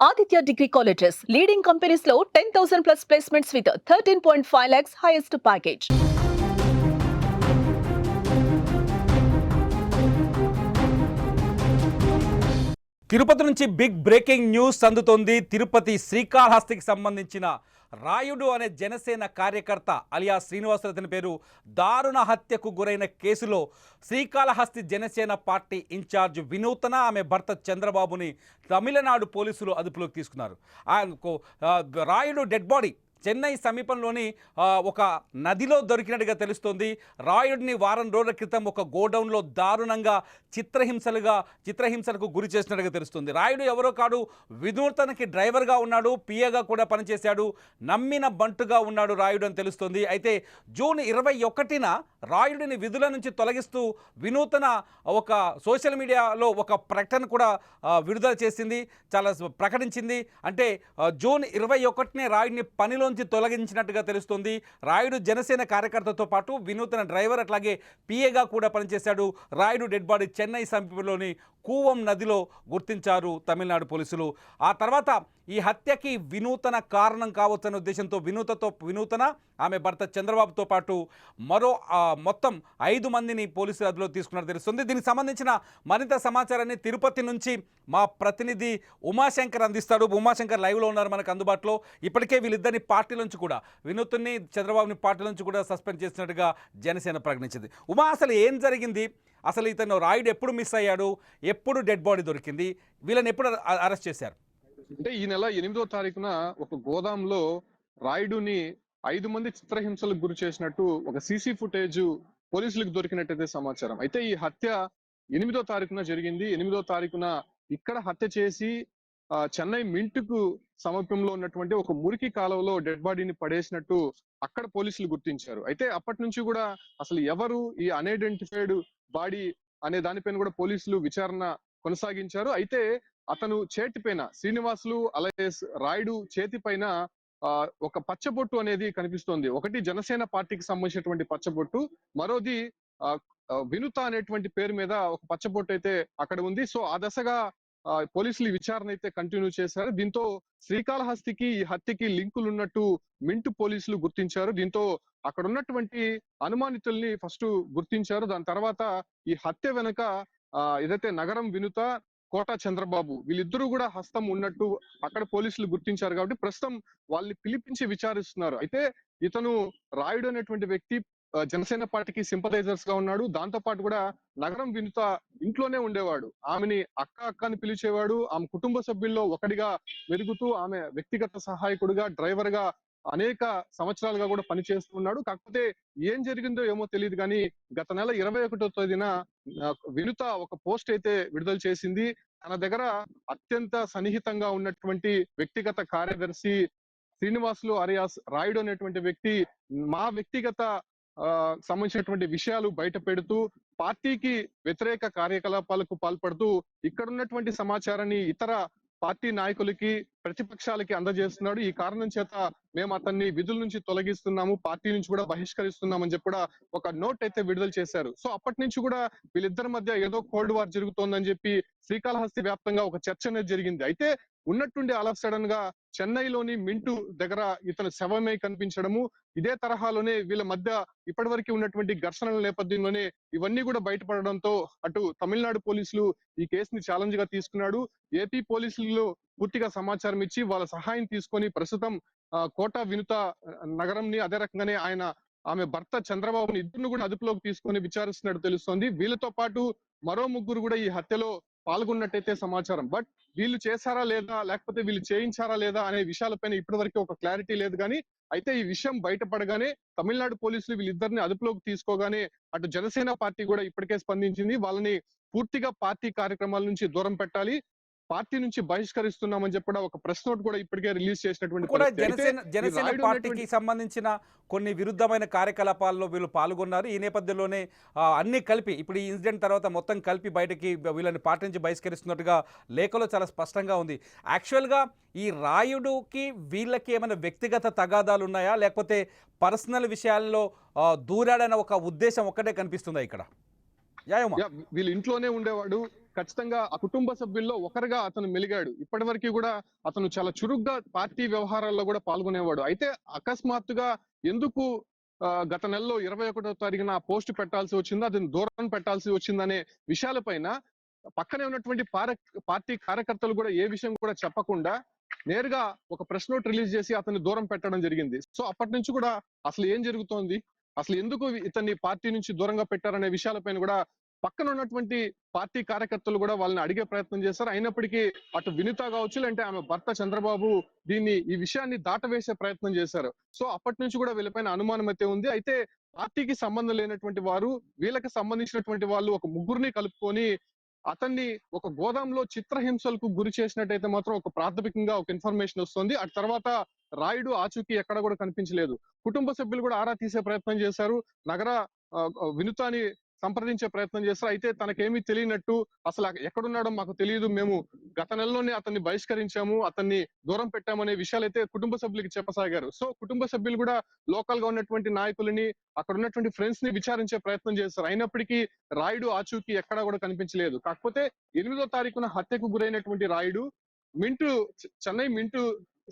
Aditya Degree Colleges, leading companies లో 10,000 plus placements with 13.5 lakhs highest package. Tirupati నుంచి big breaking news అందుతోంది. తిరుపతి శ్రీకాళహస్తికి సంబంధించిన రాయుడు అనే జనసేన కార్యకర్త అలియా శ్రీనివాసరావు అతని పేరు దారుణ హత్యకు గురైన కేసులో శ్రీకాళహస్తి జనసేన పార్టీ ఇన్ఛార్జ్ వినూతన ఆమె భర్త చంద్రబాబుని తమిళనాడు పోలీసులు అదుపులోకి తీసుకున్నారు. రాయుడు డెడ్ బాడీ చెన్నై సమీపంలోని ఒక నదిలో దొరికినట్టుగా తెలుస్తోంది. రాయుడిని వారం రోజుల క్రితం ఒక గోడౌన్లో దారుణంగా చిత్రహింసలకు గురి చేసినట్టుగా తెలుస్తుంది. రాయుడు ఎవరో కాడు, వినూతనకి డ్రైవర్గా ఉన్నాడు, పిఏగా కూడా పనిచేశాడు, నమ్మిన బంటుగా ఉన్నాడు రాయుడు అని తెలుస్తుంది. అయితే జూన్ 21న రాయుడిని విధుల నుంచి తొలగిస్తూ వినూతన ఒక సోషల్ మీడియాలో ఒక ప్రకటన కూడా విడుదల చేసింది, ప్రకటించింది. అంటే జూన్ 21నే రాయుడిని పనిలో తొలగించినట్టుగా తెలుస్తుంది. రాయుడు జనసేన కార్యకర్తతో పాటు వినూతన డ్రైవర్ అట్లాగే పిఏగా కూడా పనిచేశాడు. రాయుడు డెడ్ బాడీ చెన్నై సమీపంలోని కూవం నదిలో గుర్తించారు తమిళనాడు పోలీసులు. ఆ తర్వాత ఈ హత్యకి వినూతన కారణం కావచ్చనే ఉద్దేశంతో వినూతన ఆమె భర్త చంద్రబాబుతో పాటు మరో మొత్తం 5 మందిని పోలీసులు అదుపులో తీసుకున్నట్టు తెలుస్తుంది. దీనికి సంబంధించిన మరింత సమాచారాన్ని తిరుపతి నుంచి మా ప్రతినిధి ఉమాశంకర్ అందిస్తాడు. ఉమాశంకర్ లైవ్లో ఉన్నారు మనకు అందుబాటులో. ఇప్పటికే వీళ్ళిద్దరిని పార్టీ నుంచి కూడా, వినూత్ని చంద్రబాబుని పార్టీ నుంచి కూడా సస్పెండ్ చేసినట్టుగా జనసేన ప్రకటించింది. ఉమా, అసలు ఏం జరిగింది? అసలు ఇతను రాయుడు ఎప్పుడు మిస్ అయ్యాడు, ఎప్పుడు డెడ్ బాడీ దొరికింది, వీళ్ళని ఎప్పుడు అరెస్ట్ చేశారు? అంటే ఈ నెల 8వ తారీఖున ఒక గోదాంలో రాయుడుని 5 మంది చిత్రహింసలకు గురి చేసినట్టు ఒక సీసీ ఫుటేజ్ పోలీసులకు దొరికినట్టయితే సమాచారం. అయితే ఈ హత్య 8వ తారీఖున జరిగింది. 8వ తారీఖున ఇక్కడ హత్య చేసి చెన్నై మింటుకు సమీపంలో ఉన్నటువంటి ఒక మురికి కాలువలో డెడ్ బాడీని పడేసినట్టు అక్కడ పోలీసులు గుర్తించారు. అయితే అప్పటి నుంచి కూడా అసలు ఎవరు ఈ అన్ఐడెంటిఫైడ్ బాడీ అనే దానిపైన కూడా పోలీసులు విచారణ కొనసాగించారు. అయితే అతను చేతిపైన, శ్రీనివాసులు అలాగే రాయుడు చేతి పైన ఒక పచ్చబొట్టు అనేది కనిపిస్తోంది. ఒకటి జనసేన పార్టీకి సంబంధించినటువంటి పచ్చబొట్టు, మరోది వినుత అనేటువంటి పేరు మీద ఒక పచ్చబొట్టు అయితే అక్కడ ఉంది. సో ఆ దశగా పోలీసులు విచారణ అయితే కంటిన్యూ చేశారు. దీంతో శ్రీకాళహస్తికి ఈ హత్యకి లింకులు ఉన్నట్టు మింటు పోలీసులు గుర్తించారు. దీంతో అక్కడ ఉన్నటువంటి అనుమానితుల్ని ఫస్ట్ గుర్తించారు. దాని తర్వాత ఈ హత్య వెనుక ఏదైతే నగరం వినుత, కోట చంద్రబాబు వీళ్ళిద్దరూ కూడా హస్తం ఉన్నట్టు అక్కడ పోలీసులు గుర్తించారు. కాబట్టి ప్రస్తుతం వాళ్ళని పిలిపించి విచారిస్తున్నారు. అయితే ఇతను రాయుడు అనేటువంటి వ్యక్తి జనసేన పార్టీకి సింపథైజర్స్ గా ఉన్నాడు. దాంతో పాటు కూడా నగరం వినుత ఇంట్లోనే ఉండేవాడు. ఆమెని అక్క అని పిలిచేవాడు. ఆమె కుటుంబ సభ్యుల్లో ఒకటిగా మెరుగుతూ ఆమె వ్యక్తిగత సహాయకుడిగా, డ్రైవర్ గా అనేక సంవత్సరాలుగా కూడా పనిచేస్తున్నాడు. కాకపోతే ఏం జరిగిందో ఏమో తెలియదు కానీ గత నెల 21వ తేదీన వినుత ఒక పోస్ట్ అయితే విడుదల చేసింది. తన దగ్గర అత్యంత సన్నిహితంగా ఉన్నటువంటి వ్యక్తిగత కార్యదర్శి శ్రీనివాసులు అరియాస్ రాయుడు అనేటువంటి వ్యక్తి మా వ్యక్తిగత సంబంధించినటువంటి విషయాలు బయట పెడుతూ పార్టీకి వ్యతిరేక కార్యకలాపాలకు పాల్పడుతూ ఇక్కడ ఉన్నటువంటి సమాచారాన్ని ఇతర పార్టీ నాయకులకి, ప్రతిపక్షాలకి అందజేస్తున్నాడు. ఈ కారణం చేత మేము అతన్ని విధుల నుంచి తొలగిస్తున్నాము, పార్టీ నుంచి కూడా బహిష్కరిస్తున్నామని చెప్పి కూడా ఒక నోట్ అయితే విడుదల చేశారు. సో అప్పటి నుంచి కూడా వీళ్ళిద్దరి మధ్య ఏదో కోల్డ్ వార్ జరుగుతోందని చెప్పి శ్రీకాళహస్తి వ్యాప్తంగా ఒక చర్చ అనేది జరిగింది. అయితే ఉన్నట్టుండి అలా సడన్ గా చెన్నైలోని మింటు దగ్గర ఇతను శవమై కనిపించడము, ఇదే తరహాలోనే వీళ్ళ మధ్య ఇప్పటివరకు ఉన్నటువంటి ఘర్షణల నేపథ్యంలోనే ఇవన్నీ కూడా బయటపడడంతో అటు తమిళనాడు పోలీసులు ఈ కేసుని ఛాలెంజ్ గా తీసుకున్నాడు. ఏపీ పోలీసులు పూర్తిగా సమాచారం ఇచ్చి వాళ్ళ సహాయం తీసుకొని ప్రస్తుతం కోట వినుత నగరంని, అదే రకంగానే ఆమె భర్త చంద్రబాబుని ఇద్దరిని కూడా అదుపులోకి తీసుకొని విచారిస్తున్నట్టు తెలుస్తోంది. వీళ్ళతో పాటు మరో 3 కూడా ఈ హత్యలో పాల్గొన్నట్టయితే సమాచారం. బట్ వీళ్ళు చేశారా లేదా, లేకపోతే వీళ్ళు చేయించారా లేదా అనే విషయాలపైన ఇప్పటి వరకు ఒక క్లారిటీ లేదు. కానీ అయితే ఈ విషయం బయటపడగానే తమిళనాడు పోలీసులు వీళ్ళిద్దరిని అదుపులోకి తీసుకోగానే అటు జనసేన పార్టీ కూడా ఇప్పటికే స్పందించింది. వాళ్ళని పూర్తిగా పార్టీ కార్యక్రమాల నుంచి దూరం పెట్టాలి, పార్టీ నుంచి బహిష్కరిస్తున్నామని చెప్పి ఒక ప్రెస్ నోట్ కూడా ఇప్పటికే రిలీజ్ చేసినటువంటి జనసేన పార్టీకి సంబంధించిన కొన్ని విరుద్ధమైన కార్యకలాపాల్లో వీళ్ళు పాల్గొన్నారు. ఈ నేపథ్యంలోనే అన్ని కలిపి ఇప్పుడు ఈ ఇన్సిడెంట్ తర్వాత మొత్తం కలిపి బయటకి వీళ్ళని పార్టీ నుంచి బహిష్కరిస్తున్నట్టుగా లేఖలో చాలా స్పష్టంగా ఉంది. యాక్చువల్గా ఈ రాయుడుకి వీళ్ళకి ఏమైనా వ్యక్తిగత తగాదాలు ఉన్నాయా, లేకపోతే పర్సనల్ విషయాల్లో దూరాడన్న ఒక ఉద్దేశం ఒక్కటే కనిపిస్తుందా ఇక్కడ? వీళ్ళు ఇంట్లోనే ఉండేవాడు. ఖచ్చితంగా ఆ కుటుంబ సభ్యుల్లో ఒకరుగా అతను మెలిగాడు. ఇప్పటివరకు కూడా అతను చాలా చురుగ్గా పార్టీ వ్యవహారాల్లో కూడా పాల్గొనేవాడు. అయితే అకస్మాత్తుగా ఎందుకు గత నెలలో 21వ తారీఖున ఆ పోస్ట్ పెట్టాల్సి వచ్చిందో, అతను దూరం పెట్టాల్సి వచ్చిందనే విషయాలపైన పక్కనే ఉన్నటువంటి పార్టీ కార్యకర్తలు కూడా ఏ విషయం కూడా చెప్పకుండా నేరుగా ఒక ప్రెస్ నోట్ రిలీజ్ చేసి అతన్ని దూరం పెట్టడం జరిగింది. సో అప్పటి నుంచి కూడా అసలు ఏం జరుగుతోంది, అసలు ఎందుకు ఇతన్ని పార్టీ నుంచి దూరంగా పెట్టారనే విషయాలపైన కూడా పక్కన ఉన్నటువంటి పార్టీ కార్యకర్తలు కూడా వాళ్ళని అడిగే ప్రయత్నం చేశారు. అయినప్పటికీ అటు వినిత కావచ్చు, లేదంటే ఆమె భర్త చంద్రబాబు ఈ విషయాన్ని దాటవేసే ప్రయత్నం చేశారు. సో అప్పటి నుంచి కూడా వీళ్ళపైన అనుమానం అయితే ఉంది. అయితే పార్టీకి సంబంధం లేనటువంటి వారు, వీళ్ళకి సంబంధించినటువంటి వాళ్ళు ఒక ముగ్గురిని కలుపుకొని అతన్ని ఒక గోదాంలో చిత్రహింసలకు గురి చేసినట్టయితే మాత్రం ఒక ప్రాథమికంగా ఒక ఇన్ఫర్మేషన్ వస్తుంది. ఆ తర్వాత రాయుడు ఆచూకీ ఎక్కడ కూడా కనిపించలేదు. కుటుంబ సభ్యులు కూడా ఆరా తీసే ప్రయత్నం చేశారు. నగర వినుతాని సంప్రదించే ప్రయత్నం చేస్తారు. అయితే తనకేమీ తెలియనట్టు, అసలు ఎక్కడున్నాడో మాకు తెలియదు, మేము గత నెలలోనే అతన్ని బహిష్కరించాము, అతన్ని దూరం పెట్టామనే విషయాలైతే కుటుంబ సభ్యులకి చెప్పసాగారు. సో కుటుంబ సభ్యులు కూడా లోకల్ గా ఉన్నటువంటి నాయకులని, అక్కడ ఉన్నటువంటి ఫ్రెండ్స్ ని విచారించే ప్రయత్నం చేస్తారు. అయినప్పటికీ రాయుడు ఆచూకీ ఎక్కడా కూడా కనిపించలేదు. కాకపోతే 8వ తారీఖున హత్యకు గురైనటువంటి రాయుడు చెన్నై మింటూ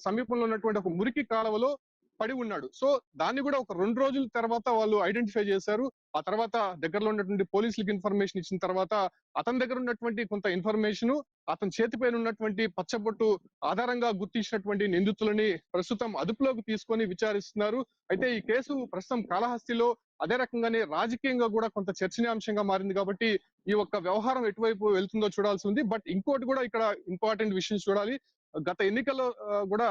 సమీపంలో ఉన్నటువంటి ఒక మురికి కాలువలో పడి ఉన్నాడు. సో దాన్ని కూడా ఒక 2 రోజుల తర్వాత వాళ్ళు ఐడెంటిఫై చేశారు. ఆ తర్వాత దగ్గరలో ఉన్నటువంటి పోలీసులకు ఇన్ఫర్మేషన్ ఇచ్చిన తర్వాత అతని దగ్గర ఉన్నటువంటి కొంత ఇన్ఫర్మేషన్, అతని చేతిపైన ఉన్నటువంటి పచ్చబొట్టు ఆధారంగా గుర్తించినటువంటి నిందితులని ప్రస్తుతం అదుపులోకి తీసుకొని విచారిస్తున్నారు. అయితే ఈ కేసు ప్రస్తుతం కాళహస్తిలో అదే రకంగానే రాజకీయంగా కూడా కొంత చర్చనీయాంశంగా మారింది. కాబట్టి ఈ ఒక్క వ్యవహారం ఎటువైపు వెళ్తుందో చూడాల్సి ఉంది. బట్ ఇంకోటి కూడా ఇక్కడ ఇంపార్టెంట్ విషయం చూడాలి. గత ఎన్నికల్లో కూడా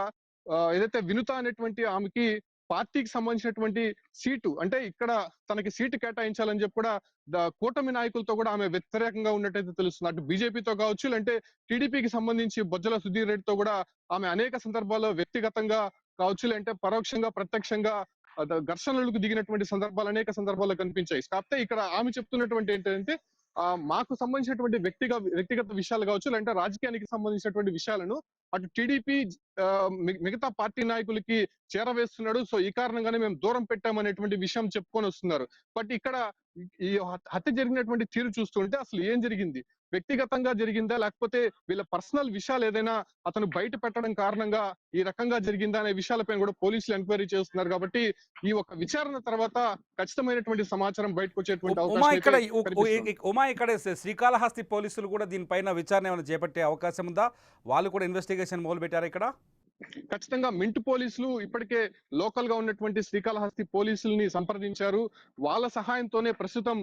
ఏదైతే వినుత అనేటువంటి ఆమెకి పార్టీకి సంబంధించినటువంటి సీటు, అంటే ఇక్కడ తనకి సీటు కేటాయించాలని చెప్పి కూడా కూటమి నాయకులతో కూడా ఆమె వ్యతిరేకంగా ఉన్నట్టయితే తెలుస్తుంది. అటు బీజేపీతో కావచ్చు, లేదంటే టీడీపీకి సంబంధించి బొజ్జల సుధీర్ రెడ్డితో కూడా ఆమె అనేక సందర్భాల్లో వ్యక్తిగతంగా కావచ్చు, లేదంటే పరోక్షంగా ప్రత్యక్షంగా ఘర్షణలకు దిగినటువంటి సందర్భాలు అనేక సందర్భాల్లో కనిపించాయి. కాకపోతే ఇక్కడ ఆమె చెప్తున్నటువంటి ఏంటంటే మాకు సంబంధించినటువంటి వ్యక్తిగత విషయాలు కావచ్చు, లేదంటే రాజకీయానికి సంబంధించినటువంటి విషయాలను అటు టీడీపీ మిగతా పార్టీ నాయకులకి చేరవేస్తున్నాడు. సో ఈ కారణంగానే మేము దూరం పెట్టామనేటువంటి విషయం చెప్పుకొని వస్తున్నారు. బట్ ఇక్కడ ఈ హత్య జరిగినటువంటి తీరు చూస్తుంటే అసలు ఏం జరిగింది, వ్యక్తిగతంగా జరిగిందా, లేకపోతే వీళ్ళ పర్సనల్ విషయాలు ఏదైనా అతను బయట పెట్టడం కారణంగా ఈ రకంగా జరిగిందా అనే విషయాలపైన కూడా పోలీసులు ఎంక్వైరీ చేస్తున్నారు. కాబట్టి ఈ ఒక విచారణ తర్వాత ఖచ్చితమైనటువంటి సమాచారం బయటకు వచ్చేటువంటి ఉమా ఇక్కడ శ్రీకాళహస్తి పోలీసులు కూడా దీనిపైన విచారణ ఏమైనా చేపట్టే అవకాశం ఉందా? వాళ్ళు కూడా ఇన్వెస్టిగేషన్ మొదలు పెట్టారు ఇక్కడ? ఖచ్చితంగా మింట్ పోలీసులు ఇప్పటికే లోకల్ గా ఉన్నటువంటి శ్రీకాళహస్తి పోలీసుల్ని సంప్రదించారు. వాళ్ళ సహాయంతోనే ప్రస్తుతం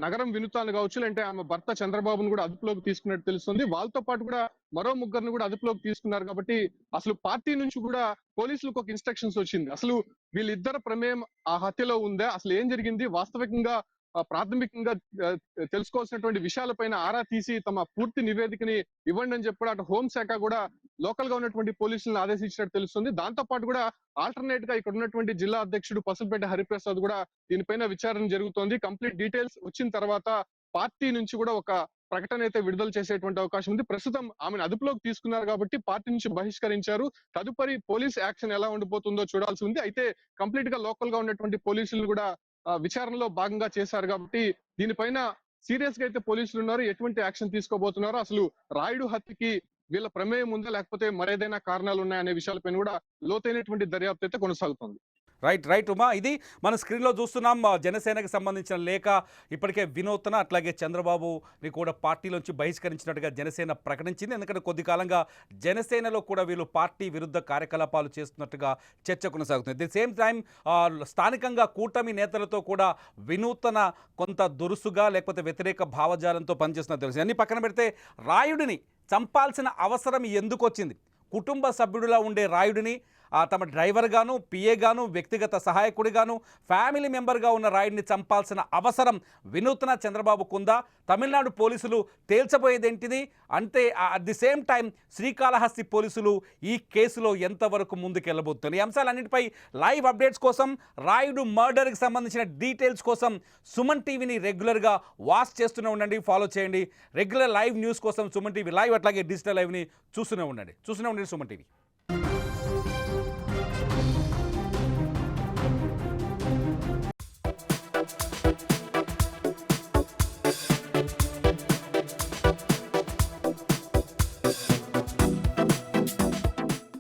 నగరం వినుతాను కావచ్చు, అంటే ఆమె భర్త చంద్రబాబును కూడా అదుపులోకి తీసుకున్నట్టు తెలుస్తుంది. వాళ్ళతో పాటు కూడా మరో ముగ్గురిని కూడా అదుపులోకి తీసుకున్నారు. కాబట్టి అసలు పార్టీ నుంచి కూడా పోలీసులకు ఒక ఇన్స్ట్రక్షన్స్ వచ్చింది. అసలు వీళ్ళిద్దరు ప్రమేయం ఆ హత్యలో ఉందా, అసలు ఏం జరిగింది, వాస్తవికంగా ప్రాథమికంగా తెలుసుకోవాల్సినటువంటి విషయాలపైన ఆరా తీసి తమ పూర్తి నివేదికని ఇవ్వండి అని చెప్పి అటు హోంశాఖ కూడా లోకల్ గా ఉన్నటువంటి పోలీసులను ఆదేశించినట్టు తెలుస్తుంది. దాంతో పాటు కూడా ఆల్టర్నేట్ గా ఇక్కడ ఉన్నటువంటి జిల్లా అధ్యక్షుడు పసుపుపేట హరిప్రసాద్ కూడా దీనిపైన విచారణ జరుగుతోంది. కంప్లీట్ డీటెయిల్స్ వచ్చిన తర్వాత పార్టీ నుంచి కూడా ఒక ప్రకటన అయితే విడుదల చేసేటువంటి అవకాశం ఉంది. ప్రస్తుతం ఆమెను అదుపులోకి తీసుకున్నారు కాబట్టి పార్టీ నుంచి బహిష్కరించారు. తదుపరి పోలీస్ యాక్షన్ ఎలా ఉండిపోతుందో చూడాల్సి ఉంది. అయితే కంప్లీట్ గా లోకల్ గా ఉన్నటువంటి పోలీసులు కూడా విచారణలో భాగంగా చేశారు. కాబట్టి దీనిపైన సీరియస్ గా అయితే పోలీసులు ఉన్నారు. ఎటువంటి యాక్షన్ తీసుకోబోతున్నారో, అసలు రాయుడు హత్యకి వీళ్ళ ప్రమేయం ఉందా, లేకపోతే మరేదైనా కారణాలు ఉన్నాయనే విషయాలపైన కూడా లోతైనటువంటి దర్యాప్తు అయితే కొనసాగుతుంది. రైట్ ఉమా, ఇది మన స్క్రీన్లో చూస్తున్నాం. జనసేనకు సంబంధించిన లేఖ ఇప్పటికే వినూత్న అట్లాగే చంద్రబాబుని కూడా పార్టీలోంచి బహిష్కరించినట్టుగా జనసేన ప్రకటించింది. ఎందుకంటే కొద్ది కాలంగా జనసేనలో కూడా వీళ్ళు పార్టీ విరుద్ధ కార్యకలాపాలు చేస్తున్నట్టుగా చర్చ కొనసాగుతుంది. ది సేమ్ టైం స్థానికంగా కూటమి నేతలతో కూడా వినూత్న కొంత దురుసుగా లేకపోతే వ్యతిరేక భావజాలంతో పనిచేస్తున్నట్టు తెలుసు. అన్ని పక్కన పెడితే రాయుడిని చంపాల్సిన అవసరం ఎందుకు వచ్చింది? కుటుంబ సభ్యుడిలా ఉండే రాయుడిని తమ డ్రైవర్గాను, పిఏగాను, వ్యక్తిగత సహాయకుడిగాను, ఫ్యామిలీ మెంబర్గా ఉన్న రాయుడిని చంపాల్సిన అవసరం వినూత్న చంద్రబాబుకుందా? తమిళనాడు పోలీసులు తేల్చబోయేదేంటిది? అంటే at the same time Srikalahasti పోలీసులు ఈ కేసులో ఎంతవరకు ముందుకెళ్ళబోతున్నారు? ఈ అంశాలన్నింటిపై లైవ్ అప్డేట్స్ కోసం, రాయుడు మర్డర్కి సంబంధించిన డీటెయిల్స్ కోసం సుమన్ టీవీని రెగ్యులర్గా వాచ్ చేస్తూనే ఉండండి, ఫాలో చేయండి. రెగ్యులర్ లైవ్ న్యూస్ కోసం సుమన్ టీవీ లైవ్ అట్లాగే డిజిటల్ లైవ్ని చూస్తూనే ఉండండి సుమన్ టీవీ.